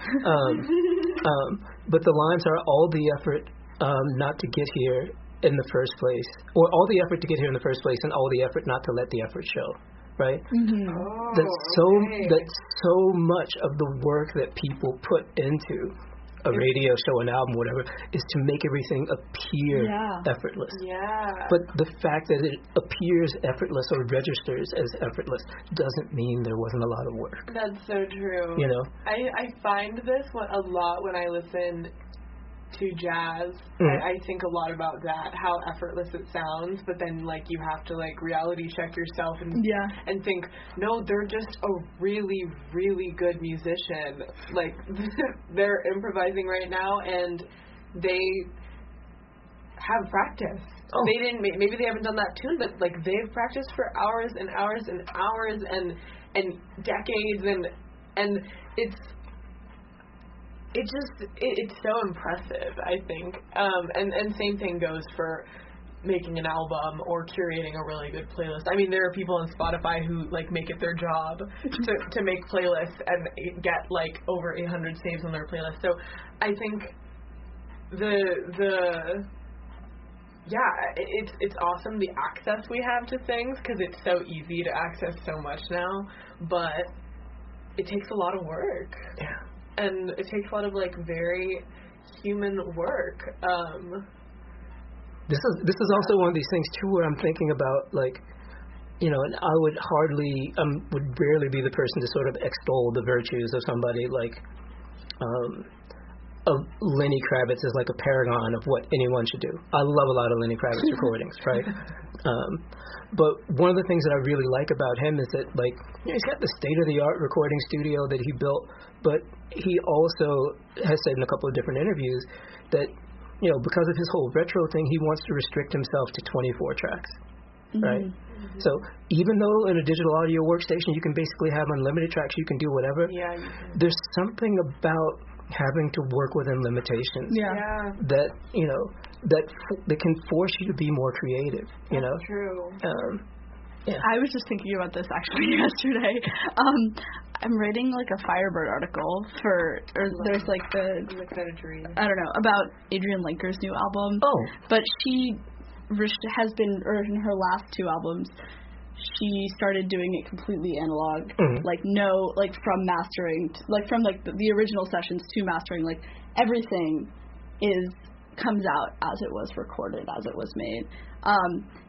But the lines are all the effort not to get here in the first place, or all the effort to get here in the first place, and all the effort not to let the effort show, right? That's so much of the work that people put into a radio show, an album, whatever, is to make everything appear effortless. Yeah. But the fact that it appears effortless or registers as effortless doesn't mean there wasn't a lot of work. That's so true. You know? I find this a lot when I listen to jazz. I think a lot about that, how effortless it sounds, but then like you have to like reality check yourself and think, no, they're just a really, really good musician. Like they're improvising right now and they have practice. Maybe they haven't done that tune, but like they've practiced for hours and hours and hours and decades and it's so impressive, I think. And same thing goes for making an album or curating a really good playlist. I mean, there are people on Spotify who like make it their job to make playlists and get like over 800 saves on their playlist. So I think it's awesome the access we have to things because it's so easy to access so much now, but it takes a lot of work. Yeah. And it takes a lot of like very human work. This is also one of these things too where I'm thinking about like, you know, and I would barely be the person to sort of extol the virtues of somebody like of Lenny Kravitz is like a paragon of what anyone should do. I love a lot of Lenny Kravitz recordings, right? But one of the things that I really like about him is that, like, you know, he's got the state-of-the-art recording studio that he built, but he also has said in a couple of different interviews that, you know, because of his whole retro thing, he wants to restrict himself to 24 tracks, right? Mm-hmm. So even though in a digital audio workstation you can basically have unlimited tracks, you can do whatever, there's something about having to work within limitations that, you know, that can force you to be more creative, you know. That's true. I was just thinking about this actually yesterday. I'm reading like a Firebird article there's like I don't know, about Adrienne Lenker's new album. But she has been, or in her last two albums, she started doing it completely analog, like from mastering, from the original sessions to mastering, like everything comes out as it was recorded, as it was made.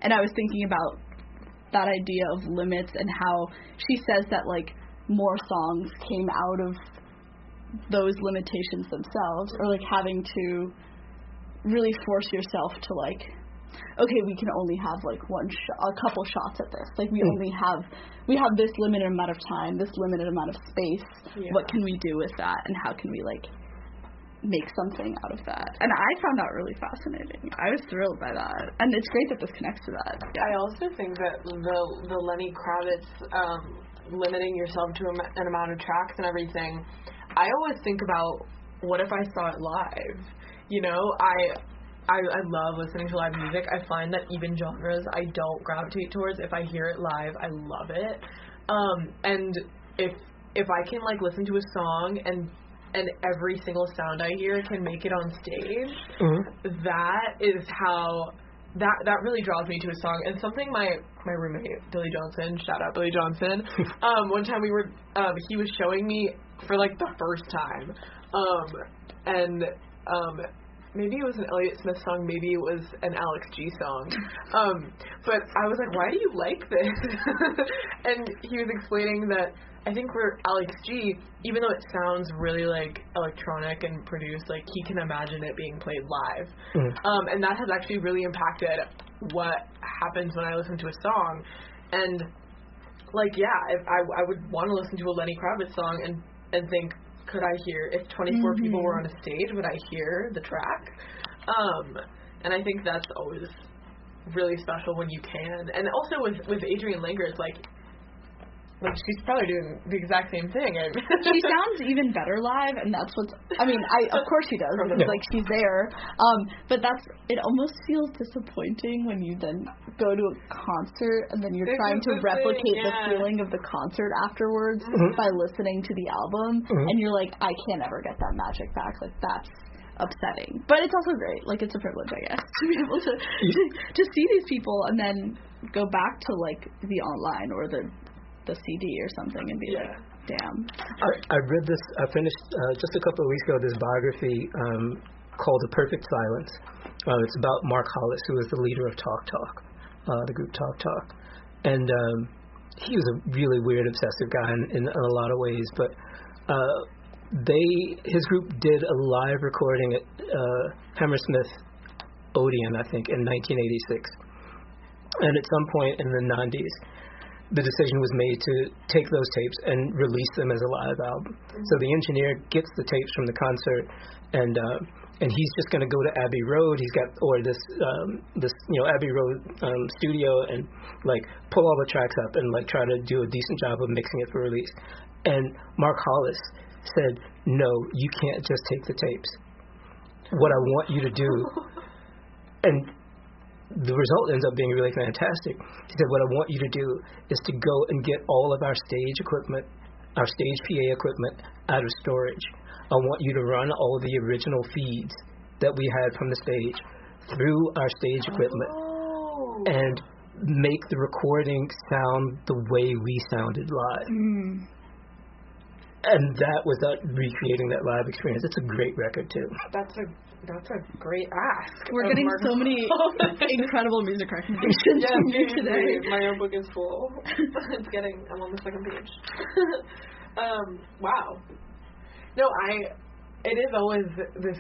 And I was thinking about that idea of limits and how she says that like more songs came out of those limitations themselves, or like having to really force yourself to like, okay, we can only have like a couple shots at this. Like we have this limited amount of time, this limited amount of space. Yeah. What can we do with that, and how can we like make something out of that? And I found that really fascinating. I was thrilled by that, and it's great that this connects to that. I also think that the Lenny Kravitz limiting yourself to an amount of tracks and everything, I always think about what if I saw it live. You know, I love listening to live music. I find that even genres I don't gravitate towards, if I hear it live, I love it. And if I can like listen to a song and every single sound I hear can make it on stage, that is how that really draws me to a song. And something my roommate Billy Johnson, shout out Billy Johnson, one time he was showing me for like the first time, maybe it was an Elliott Smith song, maybe it was an Alex G song. But I was like, why do you like this? And he was explaining that I think for Alex G, even though it sounds really like electronic and produced, like he can imagine it being played live. And that has actually really impacted what happens when I listen to a song. And like, if I would want to listen to a Lenny Kravitz song and think, could I hear, if 24 people were on a stage, would I hear the track? And I think that's always really special when you can. And also with Adrienne Lenker, it's like she's probably doing the exact same thing. She sounds even better live, and that's what's, of course she does, because like she's there. But it almost feels disappointing when you then go to a concert and then you're trying to replicate the feeling of the concert afterwards by listening to the album, and you're like, I can't ever get that magic back. Like that's upsetting. But it's also great. Like it's a privilege, I guess, to be able to see these people and then go back to like the online or the CD or something and be like, damn. I read this, I finished just a couple of weeks ago, this biography called The Perfect Silence. It's about Mark Hollis, who was the leader of Talk Talk, the group Talk Talk. And he was a really weird, obsessive guy in a lot of ways, but his group did a live recording at Hammersmith Odeon, I think, in 1986. And at some point in the 90s, the decision was made to take those tapes and release them as a live album. So the engineer gets the tapes from the concert, and he's just going to go to Abbey Road. He's got this Abbey Road studio, and like pull all the tracks up and like try to do a decent job of mixing it for release. And Mark Hollis said, "No, you can't just take the tapes. What I want you to do," and the result ends up being really fantastic. He said, "What I want you to do is to go and get all of our stage equipment, our stage PA equipment, out of storage. I want you to run all of the original feeds that we had from the stage through our stage equipment and make the recording sound the way we sounded live." And that was recreating that live experience. It's a great record too. That's a great ask. We're getting so many incredible music recommendations from you today. My notebook is full. I'm on the second page. Wow. No, it is always this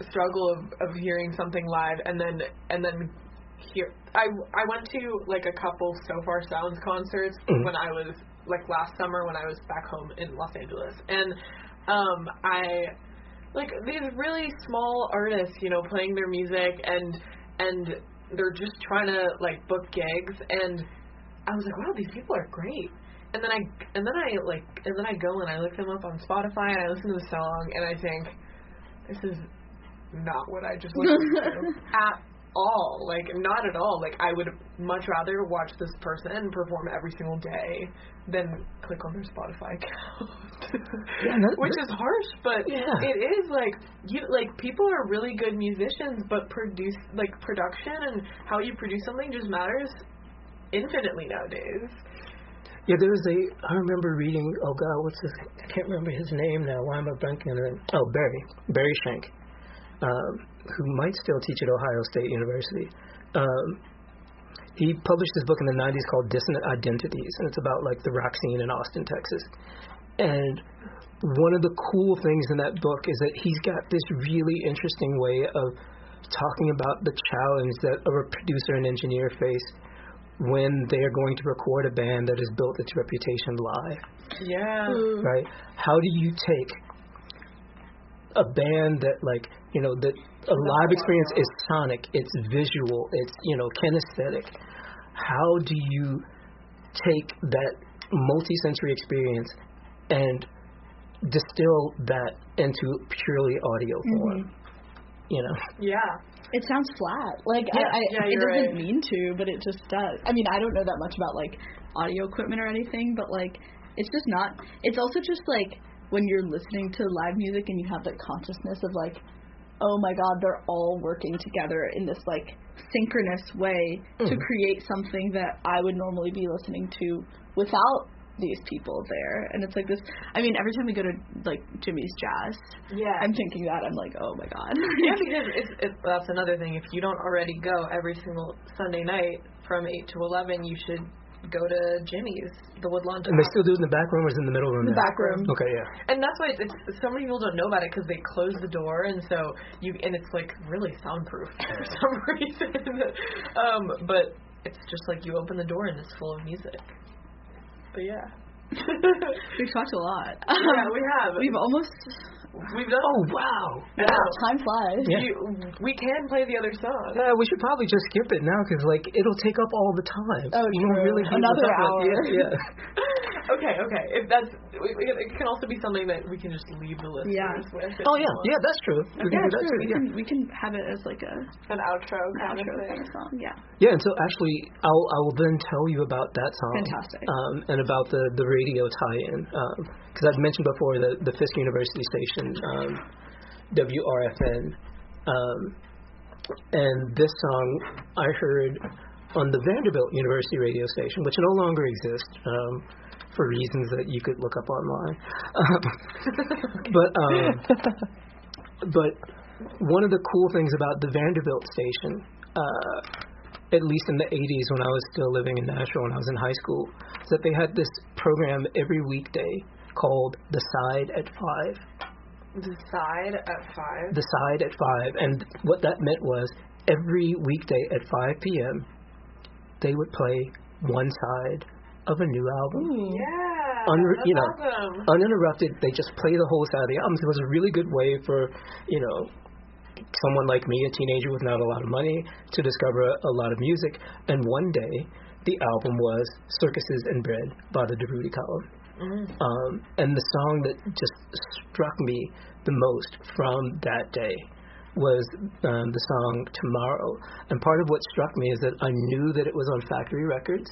struggle of hearing something live and then hear. I went to like a couple So Far Sounds concerts when I was like last summer when I was back home in Los Angeles, and I like these really small artists, playing their music and they're just trying to like book gigs, and I was like, wow, these people are great. And then I go and I look them up on Spotify and I listen to the song and I think, this is not what I just listened to at all. Like, not at all. Like, I would much rather watch this person perform every single day than click on their Spotify account. Which is harsh, but it is like people are really good musicians, but production and how you produce something just matters infinitely nowadays. Yeah, I remember reading, I can't remember his name now. Why am I blanking on it? Oh, Barry Shank, who might still teach at Ohio State University. He published this book in the 90s called Dissonant Identities, and it's about like the rock scene in Austin, Texas. And one of the cool things in that book is that he's got this really interesting way of talking about the challenge that a producer and engineer face when they are going to record a band that has built its reputation live. Yeah. Right? How do you take a band that that a live experience is sonic, it's visual, it's, kinesthetic. How do you take that multi-sensory experience and distill that into purely audio form? Yeah. It sounds flat. Like, it doesn't mean to, but it just does. I mean, I don't know that much about, audio equipment or anything, but, it's just not. It's also just, when you're listening to live music and you have that consciousness of, oh, my God, they're all working together in this, synchronous way to create something that I would normally be listening to without these people there. And it's this, I mean, every time we go to Jimmy's Jazz, I'm thinking that, I'm oh my God. Yeah, because that's another thing. If you don't already go every single Sunday night from 8 to 11, you should go to Jimmy's, the Woodlawn. And they still do it in the back room or is it in the middle room? The back room. Okay, yeah. And that's why it's so many people don't know about it because they close the door, and so it's really soundproof for some reason. But it's just you open the door and it's full of music. But yeah. We've talked a lot. Yeah, we have. We've done. Oh, wow. Yeah, time flies. Yeah. We can play the other song. We should probably just skip it now because, it'll take up all the time. Oh, true. Really another hour. Yeah. Okay. If that's, it can also be something that we can just leave the listeners with. Oh, yeah. Yeah, that's true. We can have it as an outro kind of song. Yeah. Yeah, and so actually, I will then tell you about that song. Fantastic. And about the radio tie-in. Because I'd mentioned before the Fisk University station, WRFN. And this song I heard on the Vanderbilt University radio station, which no longer exists for reasons that you could look up online. But one of the cool things about the Vanderbilt station, at least in the 80s when I was still living in Nashville when I was in high school, is that they had this program every weekday called The Side at 5. The Side at 5? The Side at 5. And what that meant was every weekday at 5 p.m., they would play one side of a new album. Ooh. Yeah, that's awesome. Uninterrupted. They just play the whole side of the album. So it was a really good way for, someone like me, a teenager with not a lot of money, to discover a lot of music. And one day, the album was Circuses and Bread by the Durutti Column. And the song that just struck me the most from that day was the song Tomorrow. And part of what struck me is that I knew that it was on Factory Records.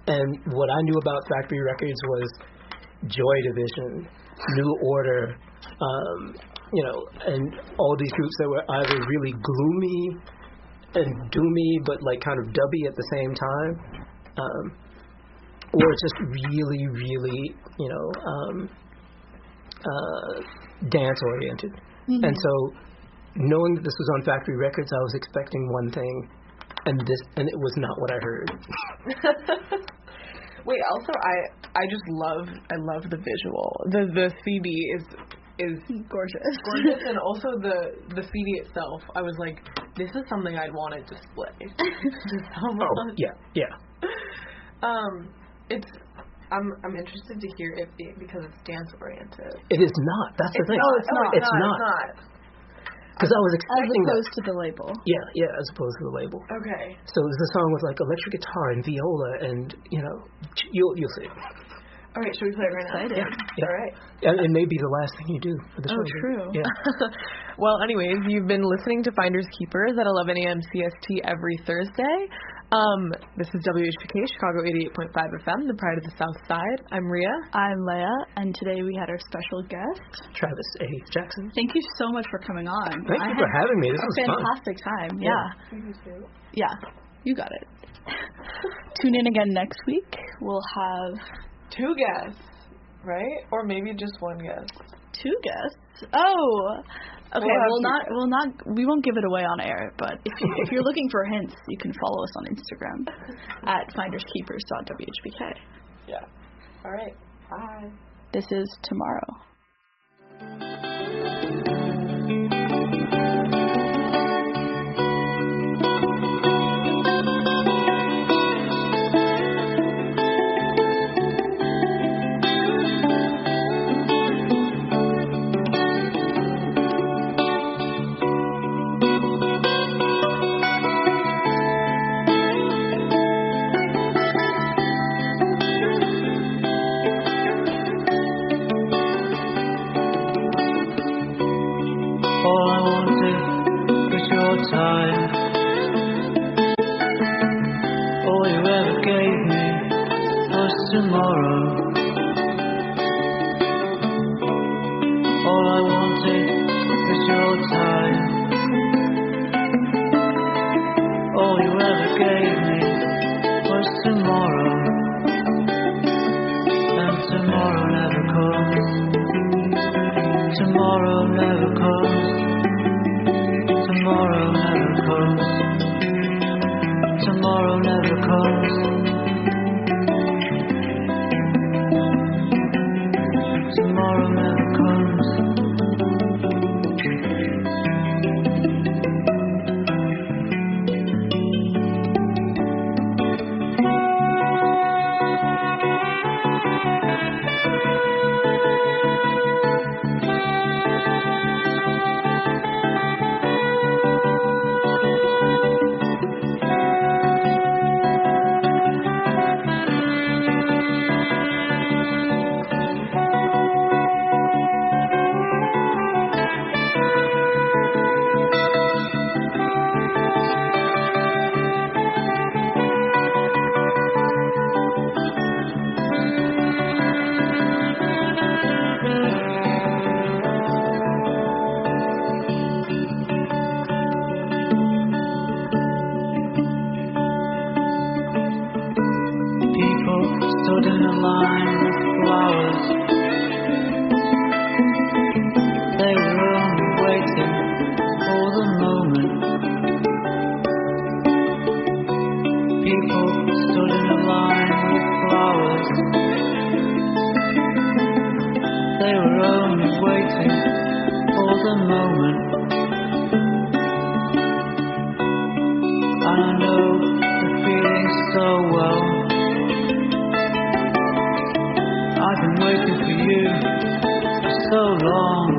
And what I knew about Factory Records was Joy Division, New Order, and all these groups that were either really gloomy and doomy, but like kind of dubby at the same time, or just really, really, dance oriented. And so, knowing that this was on Factory Records, I was expecting one thing, and it was not what I heard. Wait, also I love the visual. The CD is gorgeous. And also the CD itself. I was like, this is something I'd want to display. Yeah. I'm interested to hear it because it's dance oriented. It is not. That's the thing. No, it's not. It's not. Because I was expecting as opposed to the label. Yeah, as opposed to the label. Okay. So the song was like electric guitar and viola, and you'll see. All right, should we play it right now? Yeah. All right. And it may be the last thing you do for the show. Oh, true. Yeah. Well, anyways, you've been listening to Finders Keepers at 11 a.m. CST every Thursday. This is WHPK, Chicago 88.5 FM, the pride of the South Side. I'm Rhea. I'm Leia, and today we had our special guest, Travis A. Jackson. Thank you so much for coming on. Thank you for having me. This was fun. Fantastic time. Yeah, you got it. Tune in again next week. We'll have 2 guests, right? Or maybe just 1 guest. 2 guests. Oh, okay. We won't give it away on air. But if you're looking for hints, you can follow us on Instagram at finderskeepers.whpk. Yeah. All right. Bye. This is Tomorrow. a moment, and I know the feeling so well. I've been waiting for you for so long,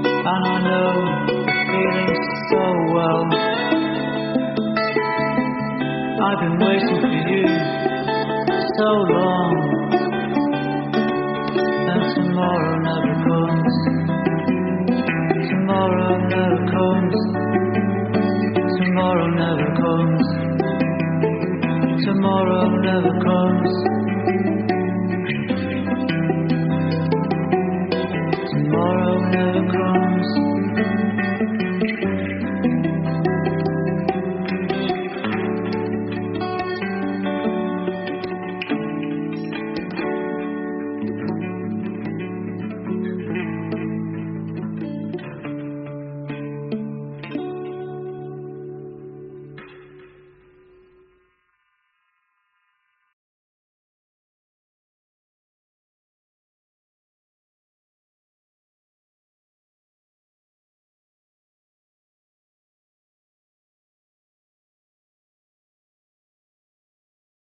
and I know the feeling so well. I've been waiting for you